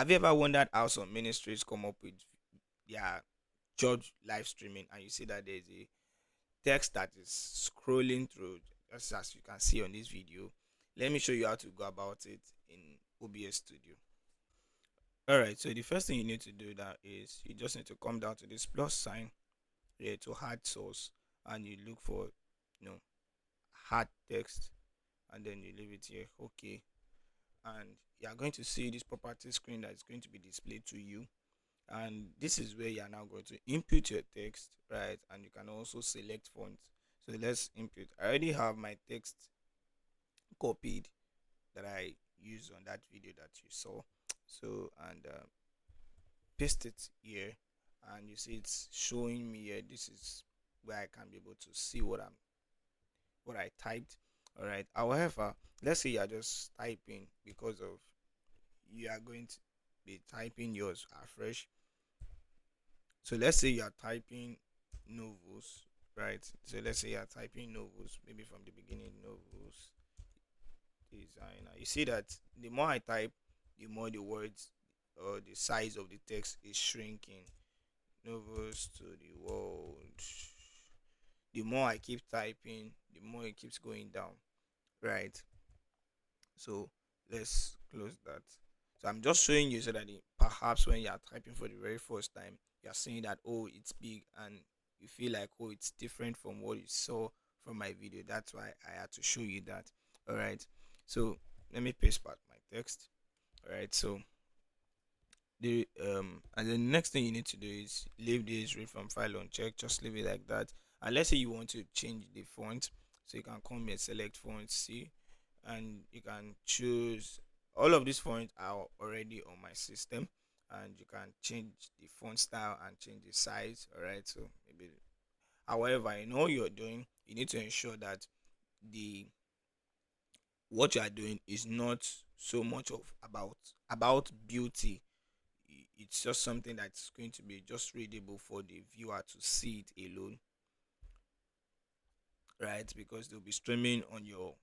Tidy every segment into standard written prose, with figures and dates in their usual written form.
Have you ever wondered how some ministries come up with their church live streaming, and you see that there's a text that is scrolling through, just as you can see on this video? Let me show you how to go about it in OBS Studio. All right, so the first thing you need to do that is you just need to come down to this plus sign here to add source, and you look for, you know, hard text, and then you leave it here. Okay, and you are going to see this property screen that is going to be displayed to you, and this is where you are now going to input your text, right? And you can also select font. So let's input. I already have my text copied that I used on that video that you saw. So, and paste it here, and you see it's showing me here. This is where I can be able to see what I typed. All right, however, let's say you are just typing because of you are going to be typing yours afresh. So let's say you are typing novels, right? So let's say you are typing novels, maybe from the beginning, novels designer. You see that the more I type, the more the words or the size of the text is shrinking. Novels to the world. The more I keep typing, the more it keeps going down, right? So let's close that. So I'm just showing you so that perhaps when you are typing for the very first time, you are seeing that, oh, it's big, and you feel like, oh, it's different from what you saw from my video. That's why I had to show you that. All right. So let me paste back my text. All right. So the and the next thing you need to do is leave this read from file on check. Just leave it like that. And let's say you want to change the font, so you can come here, select font, see, and you can choose. All of these fonts are already on my system, and you can change the font style and change the size. All right, so maybe, however, in all you're doing, you need to ensure that the what you are doing is not so much of about beauty. It's just something that's going to be just readable for the viewer to see it alone, right? Because they'll be streaming on your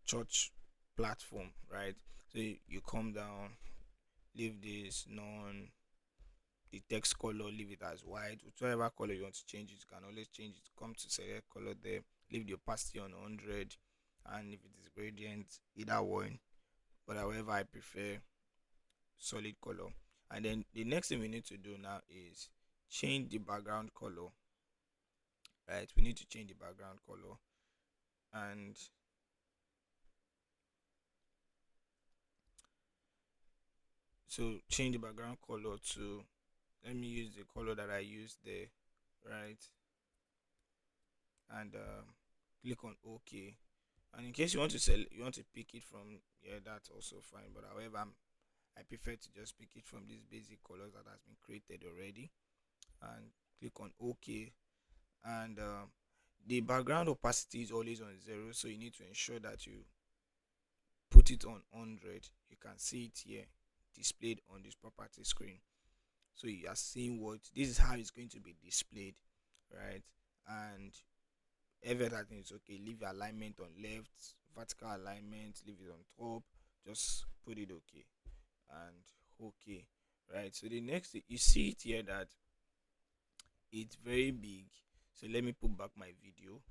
church platform, right? So you come down, leave this none, the text color, leave it as white. Whichever color you want to change it, you can always change it. Come to select color there, leave the opacity on 100, and if it is gradient, either one. But however, I prefer solid color. And then the next thing we need to do now is change the background color, right? We need to change the background color, and so change the background color to, let me use the color that I used there, right? And click on OK. And in case you want to sell, you want to pick it from here, that's also fine. But however, I prefer to just pick it from these basic colors that has been created already, and click on OK. And the background opacity is always on 0, so you need to ensure that you put it on 100. You can see it here displayed on this property screen. So you are seeing what this is how it's going to be displayed, right? And everything is okay. Leave your alignment on left, vertical alignment, leave it on top, just put it okay, and okay, right? So the next thing, you see it here that it's very big. So let me put back my video,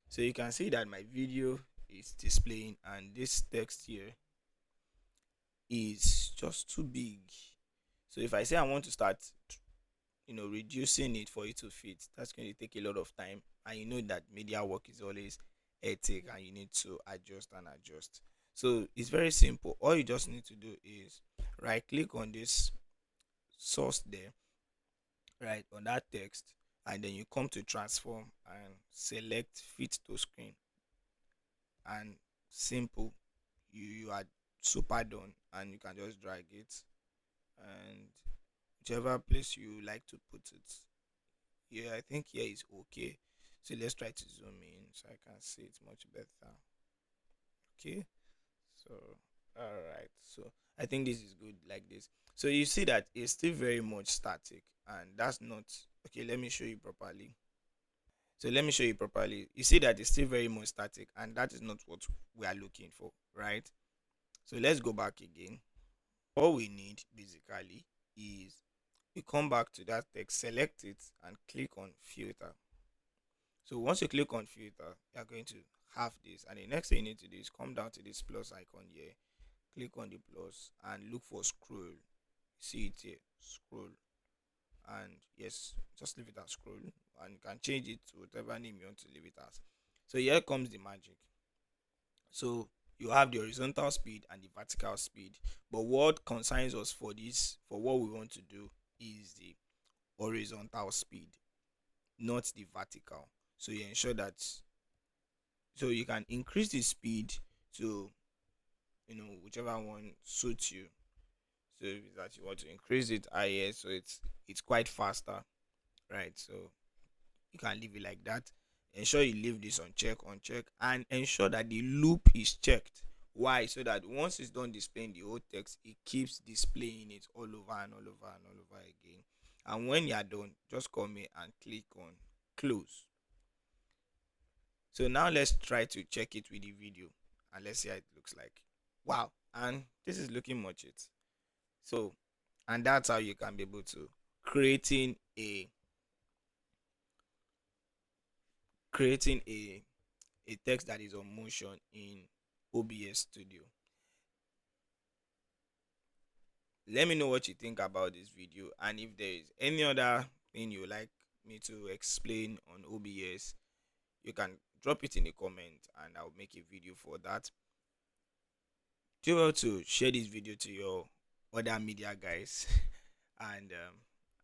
so you can see that my video is displaying, and this text here is just too big. So if I say I want to start, reducing it for it to fit, that's going to take a lot of time, and you know that media work is always hectic, and you need to adjust and adjust. So it's very simple. All you just need to do is right click on this source there, right on that text, and then you come to transform and select fit to screen, and simple, you are super done, and you can just drag it, and whichever place you like to put it. Yeah, I think here is okay. So let's try to zoom in so I can see it much better. Okay, so all right, so I think this is good like this. So you see that it's still very much static, and that's not okay. Let me show you properly. So let me show you properly. You see that it's still very much static, and that is not what we are looking for, right? So let's go back again. All we need basically is you come back to that text, select it, and click on filter. So once you click on filter, you're going to have this, and the next thing you need to do is come down to this plus icon here, click on the plus, and look for scroll. See it here, scroll, and yes, just leave it as scroll, and you can change it to whatever name you want to leave it as. So here comes the magic. So you have the horizontal speed and the vertical speed, but what concerns us for this, for what we want to do, is the horizontal speed, not the vertical. So you ensure that, so you can increase the speed to, whichever one suits you. So if it's that you want to increase it higher, so it's quite faster, right? So you can leave it like that. Ensure you leave this on check, and ensure that the loop is checked. Why? So that once it's done displaying the whole text, it keeps displaying it all over and all over and all over again. And when you are done, just come here and click on close. So now let's try to check it with the video, and let's see how it looks like. Wow, and this is looking much it. So, and that's how you can be able to creating a creating a text that is on motion in OBS Studio. Let me know what you think about this video, and if there is any other thing you like me to explain on OBS, you can drop it in the comment and I'll make a video for that. Do well to share this video to your other media guys and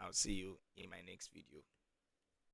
I'll see you in my next video.